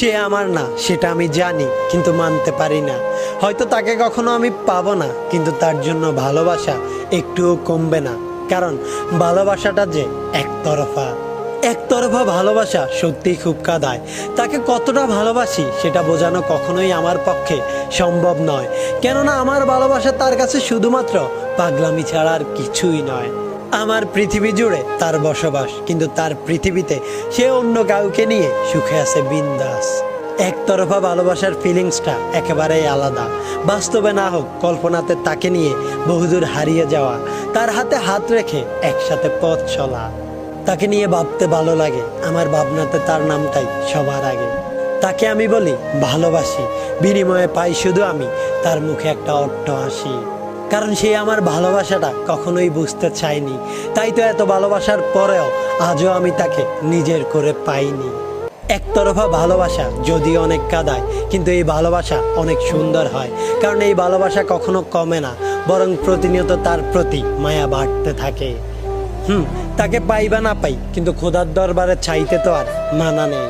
সে আমার না সেটা আমি জানি, কিন্তু মানতে পারি না। হয়তো তাকে কখনো আমি পাবো না, কিন্তু তার জন্য ভালোবাসা একটুও কমবে না। কারণ ভালোবাসাটা যে একতরফা। একতরফা ভালোবাসা সত্যিই খুব কাঁদায়। তাকে কতটা ভালোবাসি সেটা বোঝানো কখনোই আমার পক্ষে সম্ভব নয়। কেননা আমার ভালোবাসা তার কাছে শুধুমাত্র পাগলামি ছাড়া আর কিছুই নয়। আমার পৃথিবী জুড়ে তার বসবাস, কিন্তু তার পৃথিবীতে সে অন্য কাউকে নিয়ে সুখে আছে বিন্দাস। একতরফা ভালোবাসার ফিলিংসটা একেবারেই আলাদা। বাস্তবে না হোক, কল্পনাতে তাকে নিয়ে বহুদূর হারিয়ে যাওয়া, তার হাতে হাত রেখে একসাথে পথ চলা। তাকে নিয়ে ভাবতে ভালো লাগে, আমার ভাবনাতে তার নামটাই সবার আগে। তাকে আমি বলি ভালোবাসি, বিনিময়ে পাই শুধু আমি তার মুখে একটা অট্ট হাসি। কারণ সে আমার ভালোবাসাটা কখনোই বুঝতে চায়নি, তাই তো এত ভালোবাসার পরেও আজও আমি তাকে নিজের করে পাইনি। একতরফা ভালোবাসা যদিও অনেক কাঁদায়, কিন্তু এই ভালোবাসা অনেক সুন্দর হয়। কারণ এই ভালোবাসা কখনো কমে না, বরং প্রতিনিয়ত তার প্রতি মায়া বাড়তে থাকে। তাকে পাই বা না পাই, কিন্তু খোদার দরবারে চাইতে তো আর মানা নেই।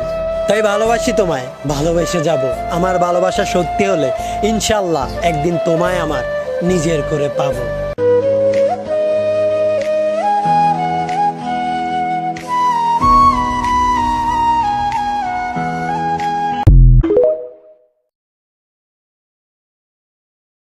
তাই ভালোবাসি তোমায়, ভালোবেসে যাব। আমার ভালোবাসা সত্যি হলে ইনশাল্লাহ একদিন তোমায় আমার নিজের করে পাবো।